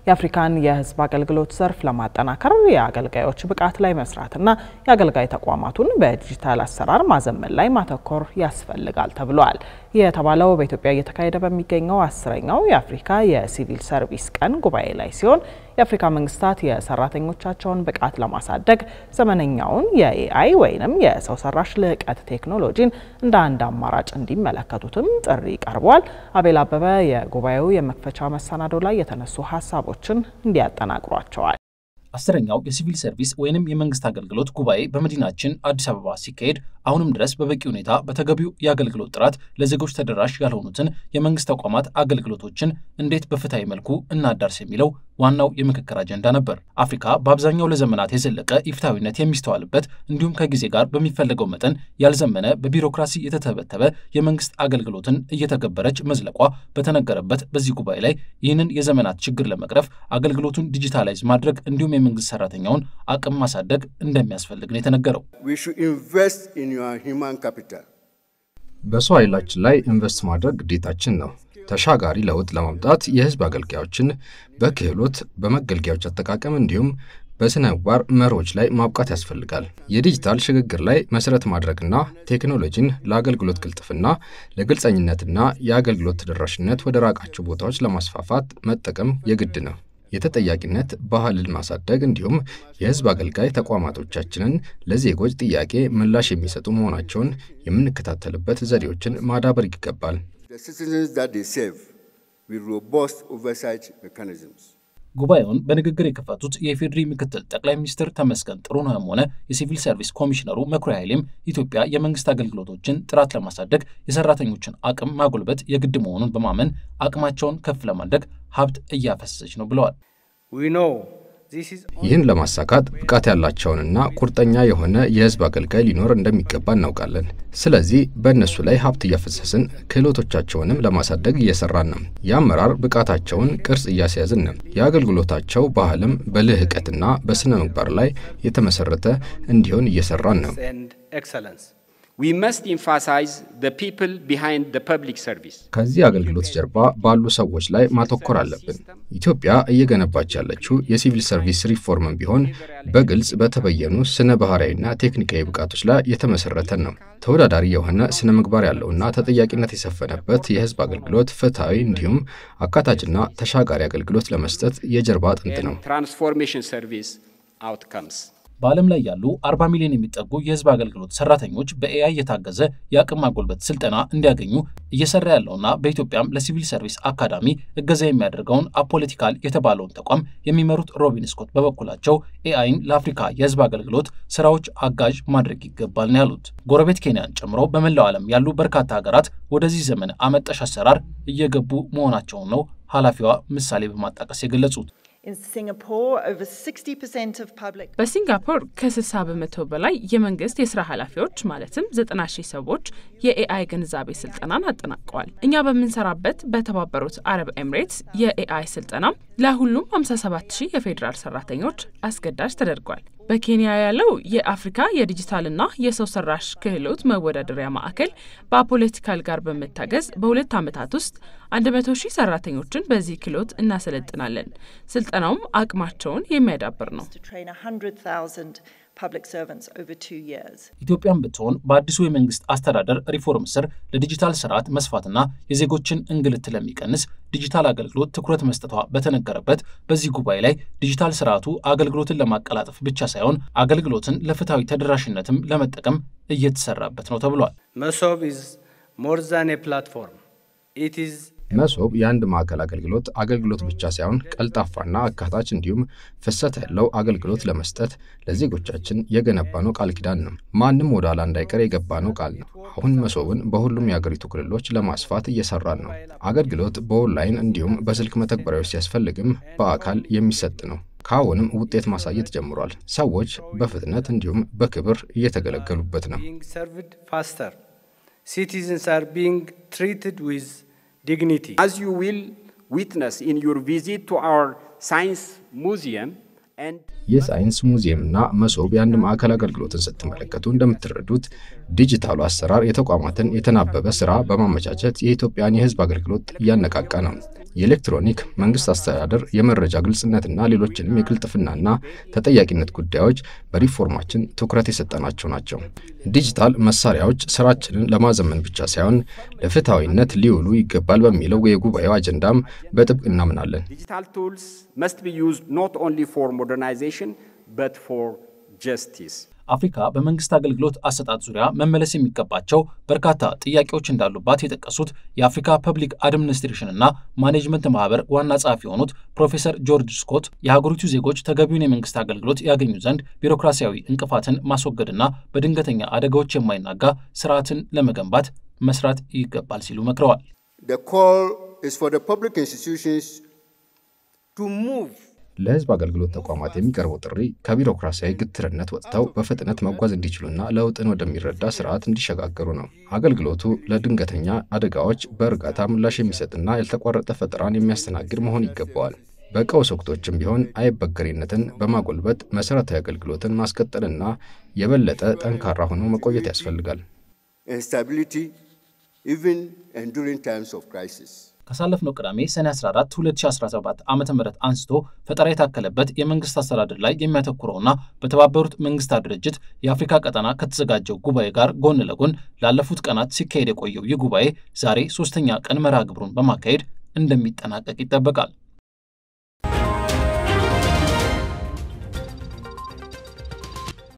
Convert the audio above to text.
የአፍሪካን የህዝብ አገልግሎት ዘርፍ ለማጠናከር የአገልጋዮች ብቃት ላይ መስራትና የአገልጋይ ተቋማቱን በዲጂታል አሰራር ማዘመን ላይ ማተኮር ያስፈልጋል ተብሏል። የተባለው በኢትዮጵያ እየተካሄደ በሚገኘው 10ኛው የአፍሪካ የሲቪል ሰርቪስ ቀን ጉባኤ ላይ ሲሆን የአፍሪካ መንግስታት የሰራተኞቻቸውን ብቃት ለማሳደግ ዘመነኛውን የኤአይ ወይንም የሰው ሰራሽ ልህቀት ቴክኖሎጂን እንደ አንድ አማራጭ እንዲመለከቱትም ጥሪ ቀርቧል። አቤል አበበ የጉባኤው የመክፈቻ መሰናዶ ላይ የተነሱ ሐሳቦችን እንዲያጠናቅሯቸዋል። 10ኛው የሲቪል ሰርቪስ ወይንም የመንግስት አገልግሎት ጉባኤ በመዲናችን አዲስ አበባ ሲካሄድ አሁንም ድረስ በበቂ ሁኔታ በተገቢው የአገልግሎት ጥራት ለዜጎች ተደራሽ ያልሆኑትን የመንግስት ተቋማት አገልግሎቶችን እንዴት በፍትሃዊ መልኩ እናዳርስ የሚለው ዋናው የምክክር አጀንዳ ነበር። አፍሪካ በአብዛኛው ለዘመናት የዘለቀ ኢፍትሃዊነት የሚስተዋልበት እንዲሁም ከጊዜ ጋር በሚፈልገው መጠን ያልዘመነ በቢሮክራሲ የተተበተበ የመንግስት አገልግሎትን እየተገበረች መዝለቋ በተነገረበት በዚህ ጉባኤ ላይ ይህንን የዘመናት ችግር ለመቅረፍ አገልግሎቱን ዲጂታላይዝ ማድረግ እንዲሁም የመንግስት ሰራተኛውን አቅም ማሳደግ እንደሚያስፈልግ ነው የተነገረው። በሰው ኃይላችን ላይ ኢንቨስት ማድረግ ግዴታችን ነው። ተሻጋሪ ለውጥ ለማምጣት የህዝብ አገልጋዮችን በክህሎት በመገልገያዎች አጠቃቀም እንዲሁም በስነ ምግባር መርሆች ላይ ማብቃት ያስፈልጋል። የዲጂታል ሽግግር ላይ መሰረት ማድረግና ቴክኖሎጂን ለአገልግሎት ቅልጥፍና ለግልጸኝነትና የአገልግሎት ተደራሽነት ወደ ራቃቸው ቦታዎች ለማስፋፋት መጠቀም የግድ ነው። የተጠያቂነት ባህልን ማሳደግ እንዲሁም የህዝብ አገልጋይ ተቋማቶቻችንን ለዜጎች ጥያቄ ምላሽ የሚሰጡ መሆናቸውን የምንከታተልበት ዘዴዎችን ማዳበር ይገባል። ጉባኤውን በንግግር የከፈቱት የፌዴሪ ምክትል ጠቅላይ ሚኒስትር ተመስገን ጥሩነህም ሆነ የሲቪል ሰርቪስ ኮሚሽነሩ መኩሪያ ኃይሌም ኢትዮጵያ የመንግስት አገልግሎቶችን ጥራት ለማሳደግ የሰራተኞችን አቅም ማጎልበት የግድ መሆኑን በማመን አቅማቸውን ከፍ ለማድረግ ሀብት እያፈሰሰች ነው ብለዋል። ይህን ለማሳካት ብቃት ያላቸውንና ቁርጠኛ የሆነ የህዝብ አገልጋይ ሊኖር እንደሚገባ እናውቃለን። ስለዚህ በእነሱ ላይ ሀብት እያፈሰስን ክህሎቶቻቸውንም ለማሳደግ እየሰራን ነው። የአመራር ብቃታቸውን ቅርጽ እያስያዝን ነው። የአገልግሎታቸው ባህልም በልህቀትና በስነ ምግባር ላይ የተመሰረተ እንዲሆን እየሰራን ነው። We must emphasize the people behind the public service. ከዚህ አገልግሎት ጀርባ ባሉ ሰዎች ላይ ማተኮር አለብን። ኢትዮጵያ እየገነባች ያለችው የሲቪል ሰርቪስ ሪፎርም ቢሆን በግልጽ በተበየኑ ስነ ባህሪያዊና ቴክኒካዊ ብቃቶች ላይ የተመሰረተ ነው። ተወዳዳሪ የሆነ ስነ ምግባር ያለውና ተጠያቂነት የሰፈነበት የህዝብ አገልግሎት ፍትሃዊ እንዲሁም አካታችና ተሻጋሪ አገልግሎት ለመስጠት የጀርባ አጥንት ነው። Transformation service outcomes. በዓለም ላይ ያሉ 40 ሚሊዮን የሚጠጉ የህዝብ አገልግሎት ሰራተኞች በኤአይ የታገዘ የአቅም ማጎልበት ስልጠና እንዲያገኙ እየሰራ ያለውና በኢትዮጵያም ለሲቪል ሰርቪስ አካዳሚ እገዛ የሚያደርገውን አፖለቲካል የተባለውን ተቋም የሚመሩት ሮቢን ስኮት በበኩላቸው ኤአይን ለአፍሪካ የህዝብ አገልግሎት ስራዎች አጋዥ ማድረግ ይገባል ነው ያሉት። ጎረቤት ኬንያን ጨምሮ በመላው ዓለም ያሉ በርካታ ሀገራት ወደዚህ ዘመን አመጣሽ አሰራር እየገቡ መሆናቸው ነው ኃላፊዋ ምሳሌ በማጣቀስ የገለጹት። በሲንጋፖር ከ60% በላይ የመንግስት የስራ ኃላፊዎች ማለትም 90,000 ሰዎች የኤአይ ግንዛቤ ስልጠናን አጠናቀዋል። እኛ በመንሰራበት በተባበሩት አረብ ኤሚሬትስ የኤአይ ስልጠና ለሁሉም 57,000 የፌደራል ሰራተኞች አስገዳጅ ተደርጓል። በኬንያ ያለው የአፍሪካ የዲጂታልና የሰው ሰራሽ ክህሎት መወዳደሪያ ማዕከል በፖለቲካል ጋር በመታገዝ በ2 ዓመታት ውስጥ 100,000 ሰራተኞችን በዚህ ክህሎት እናሰለጥናለን። ስልጠናውም አቅማቸውን የሚያዳብር ነው። ኢትዮጵያም ብትሆን በአዲሱ የመንግስት አስተዳደር ሪፎርም ስር ለዲጂታል ስርዓት መስፋትና የዜጎችን እንግልት ለሚቀንስ ዲጂታል አገልግሎት ትኩረት መስጠቷ በተነገረበት በዚህ ጉባኤ ላይ ዲጂታል ስርዓቱ አገልግሎትን ለማቀላጠፍ ብቻ ሳይሆን አገልግሎትን ለፍትሃዊ ተደራሽነትም ለመጠቀም እየተሰራበት ነው ተብሏል። መሶብ is more than a platform. It is መሶብ የአንድ ማዕከል አገልግሎት ብቻ ሳይሆን ቀልጣፋና አካታች እንዲሁም ፍሰት ያለው አገልግሎት ለመስጠት ለዜጎቻችን የገነባነው ቃል ኪዳን ነው። ማንም ወደ ኋላ እንዳይቀር የገባነው ቃል ነው። አሁን መሶብን በሁሉም የአገሪቱ ክልሎች ለማስፋት እየሰራን ነው። አገልግሎት በኦንላይን እንዲሁም በስልክ መተግበሪያዎች ሲያስፈልግም በአካል የሚሰጥ ነው። ካሁንም ውጤት ማሳየት ጀምሯል። ሰዎች በፍጥነት እንዲሁም በክብር እየተገለገሉበት ነው። Citizens are being treated with dignity. As you will witness in your visit to our science museum and የሳይንስ ሙዚየምና መሶብ የአንድ ማዕከል አገልግሎትን ስትመለከቱ እንደምትረዱት ዲጂታሉ አሰራር የተቋማትን የተናበበ ስራ በማመቻቸት የኢትዮጵያን የህዝብ አገልግሎት እያነቃቃ ነው። የኤሌክትሮኒክ መንግስት አስተዳደር፣ የመረጃ ግልጽነትና ሌሎችንም የቅልጥፍናና ተጠያቂነት ጉዳዮች በሪፎርማችን ትኩረት የሰጠናቸው ናቸው። ዲጂታል መሳሪያዎች ስራችንን ለማዘመን ብቻ ሳይሆን ለፍትሃዊነት ሊውሉ ይገባል በሚለው የጉባኤው አጀንዳም በጥብቅ እናምናለን። Digital tools must be used not only for modernization but for justice. አፍሪካ በመንግስት አገልግሎት አሰጣጥ ዙሪያ መመለስ የሚገባቸው በርካታ ጥያቄዎች እንዳሉባት የጠቀሱት የአፍሪካ ፐብሊክ አድሚኒስትሬሽን እና ማኔጅመንት ማህበር ዋና ጸሐፊ የሆኑት ፕሮፌሰር ጆርጅ ስኮት የሀገሪቱ ዜጎች ተገቢውን የመንግስት አገልግሎት ያገኙ ዘንድ ቢሮክራሲያዊ እንቅፋትን ማስወገድና በድንገተኛ አደጋዎች የማይናጋ ስርዓትን ለመገንባት መስራት ይገባል ሲሉ መክረዋል። The call is for the public institutions to move ለህዝብ አገልግሎት ተቋማት የሚቀርበው ጥሪ ከቢሮክራሲያዊ ግትርነት ወጥተው በፍጥነት መጓዝ እንዲችሉና ለውጥን ወደሚረዳ ስርዓት እንዲሸጋገሩ ነው። አገልግሎቱ ለድንገተኛ አደጋዎች በእርጋታ ምላሽ የሚሰጥና ያልተቋረጠ ፈጠራን የሚያስተናግድ መሆን ይገባዋል። በቀውስ ወቅቶችም ቢሆን አይበገሬነትን በማጎልበት መሰረታዊ አገልግሎትን ማስቀጠልና የበለጠ ጠንካራ ሆኖ መቆየት ያስፈልጋል። Stability even during times of crisis. ካሳለፍነው ቅዳሜ ሰኔ 14 2017 ዓመተ ምህረት አንስቶ ፈጠራ የታከለበት የመንግስት አስተዳደር ላይ የሚያተኩረውና በተባበሩት መንግስታት ድርጅት የአፍሪካ ቀጠና ከተዘጋጀው ጉባኤ ጋር ጎን ለጎን ላለፉት ቀናት ሲካሄድ የቆየው ይህ ጉባኤ ዛሬ 3ኛ ቀን መርሃ ግብሩን በማካሄድ እንደሚጠናቀቅ ይጠበቃል።